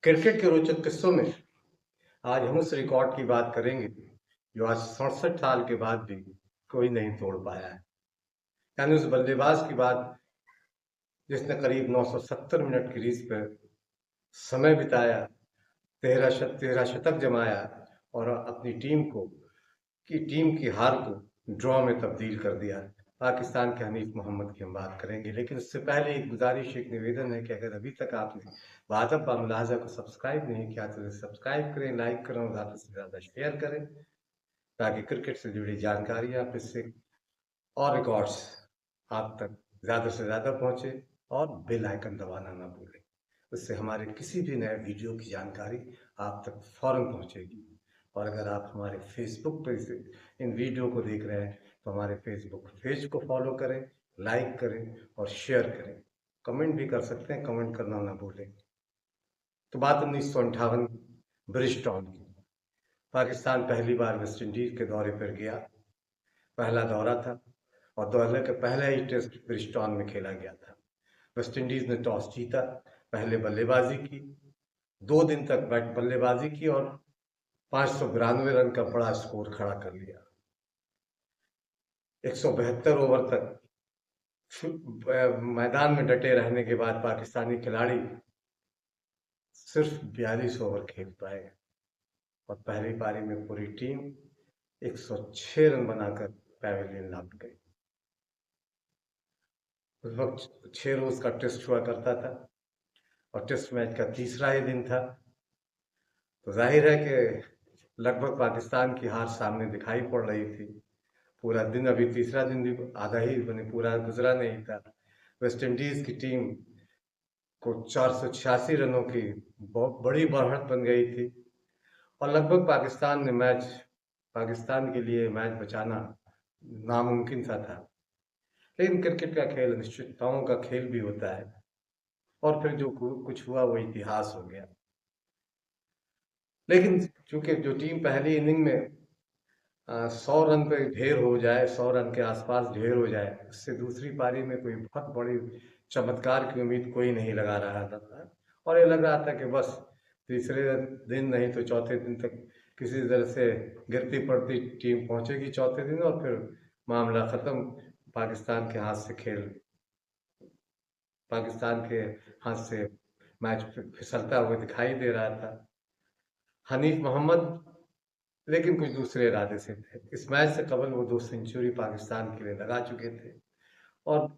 Cricket के रोचक किस्सों में आज हम उस रिकॉर्ड की बात करेंगे जो आज 67 साल के बाद भी कोई नहीं तोड़ पाया है। यानी उस बल्लेबाज की बात जिसने करीब 970 मिनट क्रीज पर समय बिताया, 13 शतक जमाया और अपनी टीम की हार को ड्रॉ में तब्दील कर दिया। पाकिस्तान के हनीफ मोहम्मद की हम बात करेंगे, लेकिन उससे पहले एक गुजारिश, एक निवेदन है कि अगर अभी तक आपने वादब बा मुलाहजा को सब्सक्राइब नहीं किया तो सब्सक्राइब करें, लाइक करें और ज़्यादा से ज़्यादा शेयर करें ताकि क्रिकेट से जुड़ी जानकारियाँ इससे और रिकॉर्ड्स आप तक ज़्यादा से ज़्यादा पहुँचे और बेल आइकन दबाना ना भूलें। उससे हमारे किसी भी नए वीडियो की जानकारी आप तक फ़ौरन पहुँचेगी। और अगर आप हमारे फेसबुक पर इसे इन वीडियो को देख रहे हैं तो हमारे फेसबुक पेज को फॉलो करें, लाइक करें और शेयर करें। कमेंट भी कर सकते हैं, कमेंट करना ना भूलें। तो बात 1958 ब्रिजटॉन की। पाकिस्तान पहली बार वेस्ट इंडीज के दौरे पर गया। पहला दौरा था और दौरे का पहला ही टेस्ट ब्रिजटॉन में खेला गया था। वेस्ट इंडीज ने टॉस जीता, पहले बल्लेबाजी की, 2 दिन तक बल्लेबाजी की और 592 रन का बड़ा स्कोर खड़ा कर लिया। 172 ओवर तक मैदान में डटे रहने के बाद पाकिस्तानी खिलाड़ी सिर्फ 42 ओवर खेल पाए और पहली पारी में पूरी टीम 106 रन बनाकर पैवेलियन लौट गई। उस वक्त 6 रोज का टेस्ट हुआ करता था और टेस्ट मैच का तीसरा ही दिन था, तो जाहिर है कि लगभग पाकिस्तान की हार सामने दिखाई पड़ रही थी। पूरा दिन, अभी तीसरा दिन भी आधा ही पूरा गुजरा नहीं था। वेस्ट इंडीज की टीम को 486 रनों की बहुत बड़ी बढ़त बन गई थी और लगभग पाकिस्तान के लिए मैच बचाना नामुमकिन सा था। लेकिन क्रिकेट का खेल अनिश्चितताओं का खेल भी होता है और फिर जो कुछ हुआ वो इतिहास हो गया। लेकिन चूंकि जो टीम पहली इनिंग में 100 रन पे ढेर हो जाए, 100 रन के आसपास ढेर हो जाए, उससे दूसरी पारी में कोई बहुत बड़ी चमत्कार की उम्मीद कोई नहीं लगा रहा था और ये लग रहा था कि बस तीसरे दिन नहीं तो चौथे दिन तक किसी तरह से गिरती पड़ती टीम पहुंचेगी चौथे दिन और फिर मामला खत्म। पाकिस्तान के हाथ से खेल पाकिस्तान के हाथ से मैच फिसलता हुआ दिखाई दे रहा था। हनीफ मोहम्मद लेकिन कुछ दूसरे इरादे से थे। इस मैच से कबल वो 2 सेंचुरी पाकिस्तान के लिए लगा चुके थे और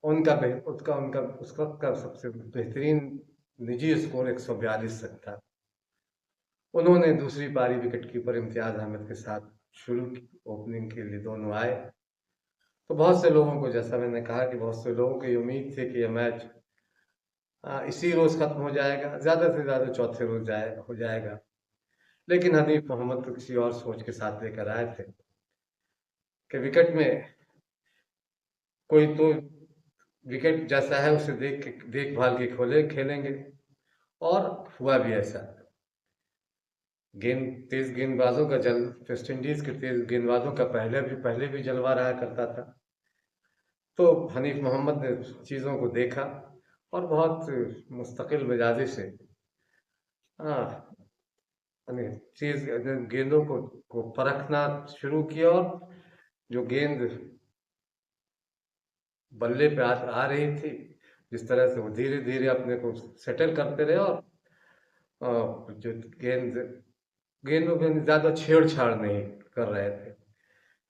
उनका उस वक्त का सबसे बेहतरीन निजी स्कोर 142 तक था। उन्होंने दूसरी पारी विकेट कीपर इम्तियाज अहमद के साथ शुरू की। ओपनिंग के लिए दोनों आए तो बहुत से लोगों को, जैसा मैंने कहा कि बहुत से लोगों की उम्मीद थी कि यह मैच इसी रोज खत्म हो जाएगा, ज्यादा से ज्यादा चौथे रोज हो जाएगा। लेकिन हनीफ मोहम्मद तो किसी और सोच के साथ लेकर आए थे कि विकेट में कोई तो विकेट जैसा है उसे देखभाल के खोले खेलेंगे और हुआ भी ऐसा। तेज गेंदबाजों का वेस्ट इंडीज के तेज गेंदबाजों का पहले भी जलवा रहा करता था। तो हनीफ मोहम्मद ने चीज़ों को देखा और बहुत मुस्तकिल मिजाजी से हाँ चीज गेंदों को परखना शुरू किया और जो गेंद बल्ले पे आ रही थी, जिस तरह से वो धीरे धीरे अपने को सेटल करते रहे और जो गेंदों में ज्यादा छेड़छाड़ नहीं कर रहे थे।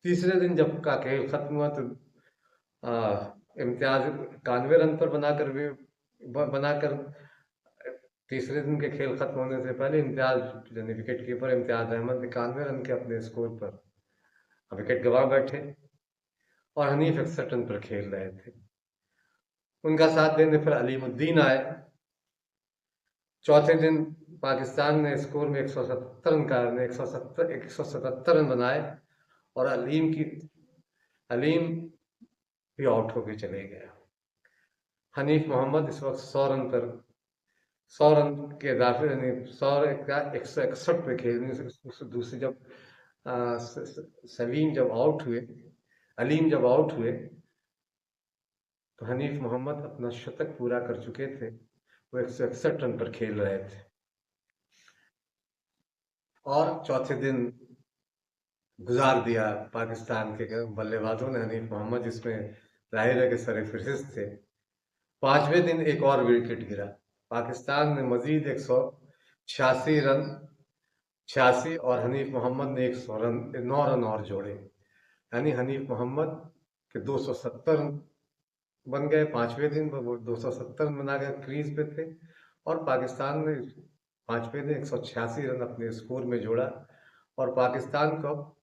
तीसरे दिन जब का खेल खत्म हुआ तो इम्तियाज 91 रन पर बनाकर तीसरे दिन के खेल खत्म होने से पहले यानी wicket keeper Imtiaz Ahmed 91 run के अपने स्कोर पर विकेट गंवा बैठे और हनीफ 61 रन पर खेल रहे थे। उनका साथ देने फिर अलीमुद्दीन आए। चौथे दिन पाकिस्तान ने स्कोर में 177 रन का 177 रन बनाए और अलीम भी आउट होकर चले गए। हनीफ मोहम्मद इस वक्त 100 रन के इजाफे यानी 161 पे खेलने से दूसरी जब अलीम जब आउट हुए तो हनीफ मोहम्मद अपना शतक पूरा कर चुके थे। वो 161 रन पर खेल रहे थे और चौथे दिन गुजार दिया पाकिस्तान के बल्लेबाजों ने, हनीफ मोहम्मद जिसमें जाहिर है कि सरफहरिस्त थे। पांचवें दिन एक और विकेट गिरा। पाकिस्तान ने मजीद 186 रन 86 और हनीफ मोहम्मद ने 9 रन और जोड़े, यानी हनीफ मोहम्मद के 270 बन गए पांचवें दिन, वो 270 बना गए, क्रीज पे थे। और पाकिस्तान ने पांचवें दिन 186 रन अपने स्कोर में जोड़ा और पाकिस्तान को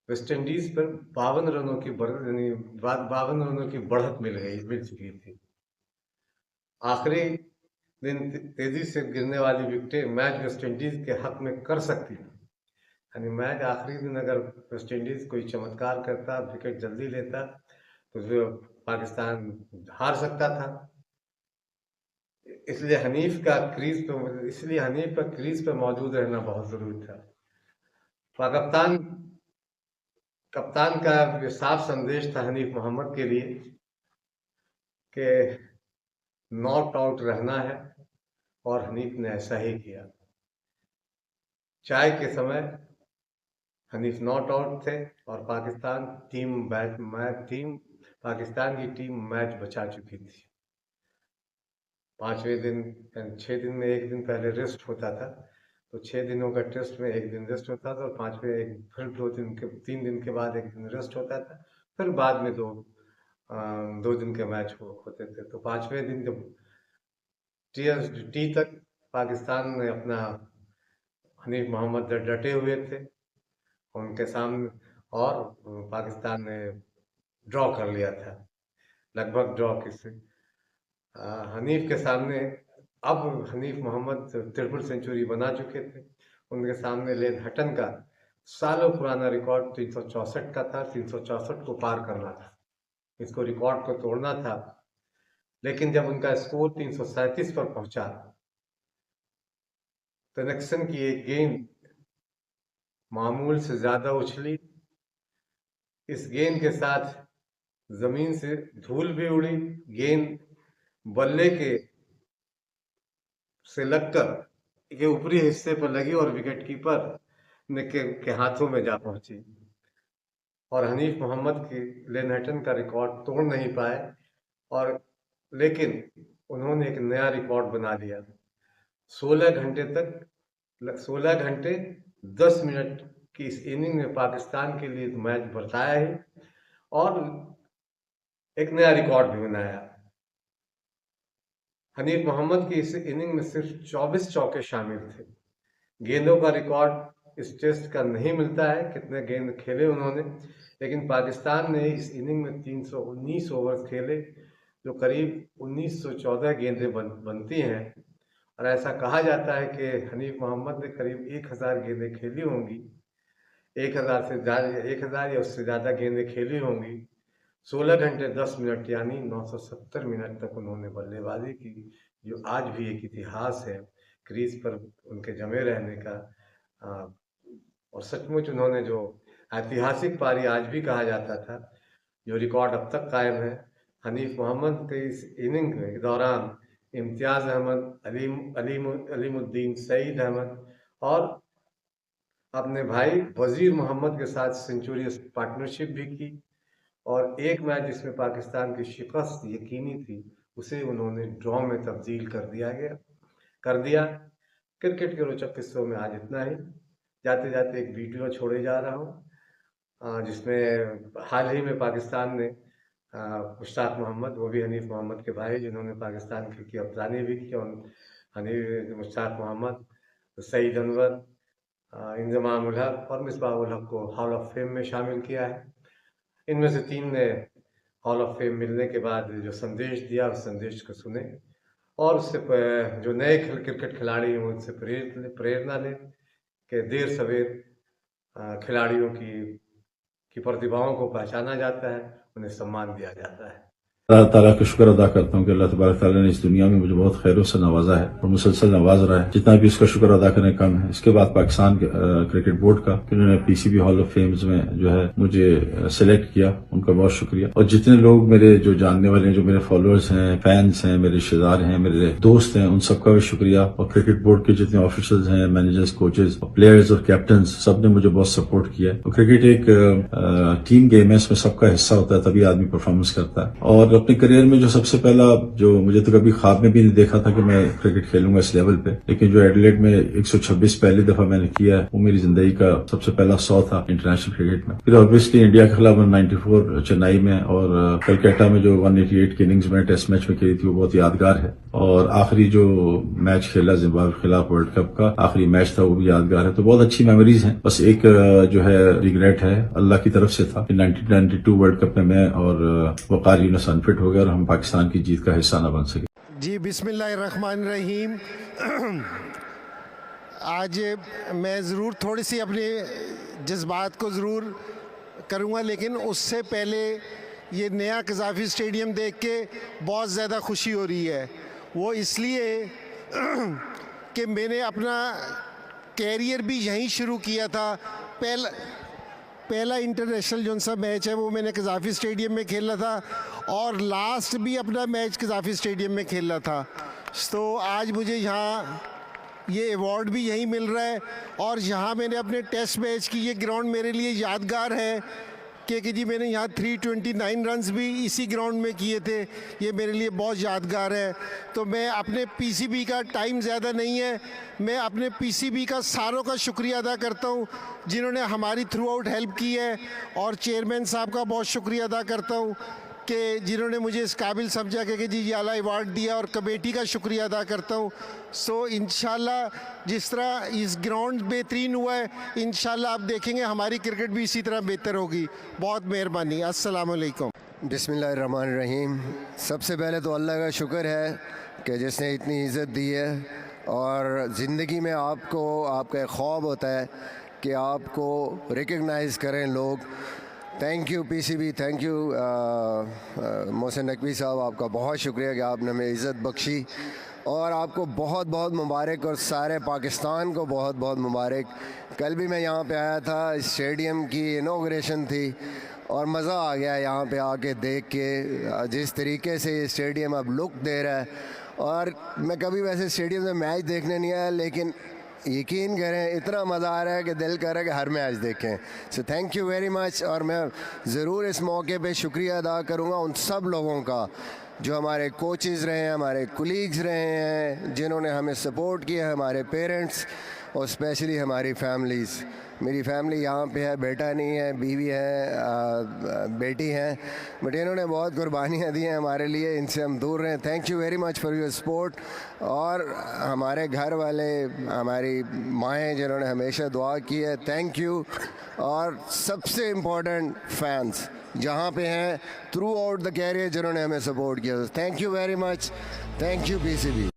वेस्ट इंडीज पर 52 रनों की 52 रनों की बढ़त मिल चुकी थी। आखिरी दिन तेजी से गिरने वाली विकेटें मैच वेस्ट इंडीज के हक में कर सकती थी, यानी मैच आखिरी दिन अगर वेस्ट इंडीज कोई चमत्कार करता, विकेट जल्दी लेता, तो पाकिस्तान हार सकता था। इसलिए हनीफ का क्रीज पे मौजूद रहना बहुत जरूरी था। कप्तान का साफ संदेश था हनीफ मोहम्मद के लिए कि नॉट आउट रहना है, और हनीफ ने ऐसा ही किया। चाय के समय हनीफ नॉट आउट थे और पाकिस्तान की टीम मैच बचा चुकी थी। पांचवें दिन 6 दिन में एक दिन पहले रेस्ट होता था, तो 6 दिनों का टेस्ट में एक दिन रेस्ट होता था और पांचवें फिर 3 दिन के बाद एक दिन रेस्ट होता था, फिर बाद में 2 दिन के मैच होते थे। तो पांचवें दिन जब टी तक पाकिस्तान ने अपना हनीफ मोहम्मद डटे हुए थे उनके सामने, और पाकिस्तान ने ड्रॉ कर लिया था, लगभग ड्रॉ किसे हनीफ के सामने। अब हनीफ मोहम्मद ट्रिपल सेंचुरी बना चुके थे, उनके सामने लेन हटन का सालों पुराना रिकॉर्ड 364 का था। 364 को पार करना था, इसको रिकॉर्ड को तोड़ना था। लेकिन जब उनका स्कोर 337 पर पहुंचा तो कनेक्शन की एक गेंद मामूल से ज्यादा उछली। इस गेंद के साथ जमीन से धूल भी उड़ी, गेंद बल्ले से लगकर के ऊपरी हिस्से पर लगी और विकेट कीपर के हाथों में जा पहुंची, और हनीफ मोहम्मद की लेनहटन का रिकॉर्ड तोड़ नहीं पाए, और लेकिन उन्होंने एक नया रिकॉर्ड बना दिया। 16 घंटे 10 मिनट की इस इनिंग में पाकिस्तान के लिए मैच बरताया है और एक नया रिकॉर्ड भी बनाया। हनीफ मोहम्मद की इस इनिंग में सिर्फ 24 चौके शामिल थे। गेंदों का रिकॉर्ड इस टेस्ट का नहीं मिलता है, कितने गेंद खेले उन्होंने, लेकिन पाकिस्तान ने इस इनिंग में 319 ओवर खेले, जो करीब 1914 गेंदें बनती हैं। और ऐसा कहा जाता है कि हनीफ मोहम्मद ने करीब 1000 गेंदें खेली होंगी, 1000 या उससे ज़्यादा गेंदें खेली होंगी। 16 घंटे 10 मिनट यानी 970 मिनट तक उन्होंने बल्लेबाजी की, जो आज भी एक इतिहास है क्रीज पर उनके जमे रहने का। और सचमुच उन्होंने जो ऐतिहासिक पारी आज भी कहा जाता था, जो रिकॉर्ड अब तक कायम है। हनीफ मोहम्मद के इस इनिंग के दौरान इम्तियाज अहमद, अलीमुद्दीन, सईद अहमद और अपने भाई वजीर मोहम्मद के साथ सेंचुरी पार्टनरशिप भी की, और एक मैच जिसमें पाकिस्तान की शिकस्त यकीनी थी उसे उन्होंने ड्रॉ में तब्दील कर दिया। क्रिकेट के रोचक किस्सों में आज इतना ही। जाते जाते एक वीडियो छोड़े जा रहा हूँ, जिसमें हाल ही में पाकिस्तान ने मुश्ताक मोहम्मद, वो भी हनीफ मोहम्मद के भाई, जिन्होंने पाकिस्तान की कप्तानी भी की, और मुश्ताक मोहम्मद, सईद अनवर, इंजमाम उल हक और मिसबाह उल हक को हॉल ऑफ फेम में शामिल किया है। इनमें से 3 ने हॉल ऑफ फेम मिलने के बाद जो संदेश दिया, उस संदेश को सुने और उससे जो नए क्रिकेट खिलाड़ी हैं उनसे प्रेरणा लें कि देर सवेर खिलाड़ियों की प्रतिभाओं को पहचाना जाता है, उन्हें सम्मान दिया जाता है। अल्लाह ताला का शुक्र अदा करता हूँ कि अल्लाह तबारक ताला ने इस दुनिया में मुझे बहुत खैरों से नवाजा है और मुसलसल नवाज रहा है, जितना भी उसका शुक्र अदा करने कम है। इसके बाद पाकिस्तान क्रिकेट बोर्ड का, उन्होंने पीसीबी हॉल ऑफ फेम्स में जो है मुझे सिलेक्ट किया, उनका बहुत शुक्रिया। और जितने लोग मेरे जो जानने वाले हैं, जो मेरे फॉलोअर्स हैं, फैंस हैं, मेरे रिश्तेदार हैं, मेरे दोस्त हैं, उन सबका भी शुक्रिया। और क्रिकेट बोर्ड के जितने ऑफिसर्स हैं, मैनेजर्स, कोचेज, प्लेयर्स और कैप्टन, सब ने मुझे बहुत सपोर्ट किया है। तो क्रिकेट एक टीम गेम है, इसमें सबका हिस्सा होता है, तभी आदमी परफॉर्मेंस करता है। और अपने करियर में जो सबसे पहला, जो मुझे तो कभी ख्वाब में भी नहीं देखा था कि मैं क्रिकेट खेलूंगा इस लेवल पे, लेकिन जो एडिलेड में 126 पहली दफा मैंने किया है, वो मेरी जिंदगी का सबसे पहला 100 था इंटरनेशनल क्रिकेट में। फिर ऑब्वियसली इंडिया के खिलाफ 194 चेन्नई में और कलकत्ता में जो 188 की इनिंग्स में टेस्ट मैच में खेली थी, वो बहुत यादगार है। और आखिरी जो मैच खेला जिम्बाब्वे के खिलाफ वर्ल्ड कप का आखिरी मैच था, वो भी यादगार है। तो बहुत अच्छी मेमोरीज हैं। बस एक जो है रिग्रेट है, अल्लाह की तरफ से था कि 1992 वर्ल्ड कप में मैं और वकार यूनुस अनफिट हो गए और हम पाकिस्तान की जीत का हिस्सा न बन सके। जी बिस्मिल्लाहिर्रहमानिर्रहीम। आज मैं ज़रूर थोड़ी सी अपने जज्बात को ज़रूर करूँगा, लेकिन उससे पहले ये नया कज़ाफ़ी स्टेडियम देख के बहुत ज़्यादा खुशी हो रही है। वो इसलिए कि मैंने अपना कैरियर भी यहीं शुरू किया था। पहला इंटरनेशनल जो सा मैच है वो मैंने कज़ाफ़ी स्टेडियम में खेला था और लास्ट भी अपना मैच कज़ाफ़ी स्टेडियम में खेला था। तो आज मुझे यहाँ ये अवार्ड भी यहीं मिल रहा है और यहाँ मैंने अपने टेस्ट मैच की, ये ग्राउंड मेरे लिए यादगार है कि जी मैंने यहाँ 329 रन्स भी इसी ग्राउंड में किए थे। ये मेरे लिए बहुत यादगार है। तो मैं अपने पीसीबी का, टाइम ज़्यादा नहीं है, मैं अपने पीसीबी का सारों का शुक्रिया अदा करता हूँ जिन्होंने हमारी थ्रू आउट हेल्प की है। और चेयरमैन साहब का बहुत शुक्रिया अदा करता हूँ कि जिन्होंने मुझे इस काबिल समझा कि जी ये आला अवार्ड दिया। और कमेटी का शुक्रिया अदा करता हूँ। सो इंशाल्लाह जिस तरह इस ग्राउंड बेहतरीन हुआ है, इंशाल्लाह आप देखेंगे हमारी क्रिकेट भी इसी तरह बेहतर होगी। बहुत मेहरबानी। अस्सलाम वालेकुम। बिस्मिल्लाहिर्रहमानिर्रहीम। सबसे पहले तो अल्लाह का शुक्र है कि जिसने इतनी इज़्ज़त दी है। और ज़िंदगी में आपको, आपका एक ख्वाब होता है कि आपको रिकग्नाइज़ करें लोग। Thank you PCB, thank you Mohsin Naqvi साहब, आपका बहुत शुक्रिया कि आपने हमें इज़्ज़त बख्शी। और आपको बहुत बहुत मुबारक और सारे पाकिस्तान को बहुत बहुत मुबारक। कल भी मैं यहाँ पे आया था, स्टेडियम की इनॉग्रेशन थी और मज़ा आ गया यहाँ पे आके देख के जिस तरीके से ये स्टेडियम अब लुक दे रहा है। और मैं कभी वैसे स्टेडियम में मैच देखने नहीं आया, लेकिन यकीन करें इतना मज़ा आ रहा है कि दिल कर रहा है कि हर मैच देखें। So thank you very much. और मैं ज़रूर इस मौके पे शुक्रिया अदा करूँगा उन सब लोगों का जो हमारे कोचेज़ रहे हैं, हमारे कुलीग्स रहे हैं, जिन्होंने हमें सपोर्ट किया, हमारे पेरेंट्स और स्पेशली हमारी फैमिलीज़। मेरी फैमिली यहाँ पे है, बेटा नहीं है, बीवी है, बेटी है, बट इन्होंने बहुत कुर्बानियाँ दी हैं हमारे लिए, इनसे हम दूर रहें। Thank you very much for your support. और हमारे घर वाले, हमारी माएँ जिन्होंने हमेशा दुआ की है, थैंक यू। और सबसे इम्पोर्टेंट फैंस जहाँ पे हैं थ्रू आउट द कैरियर, जिन्होंने हमें सपोर्ट किया, thank you very much. Thank you PCB.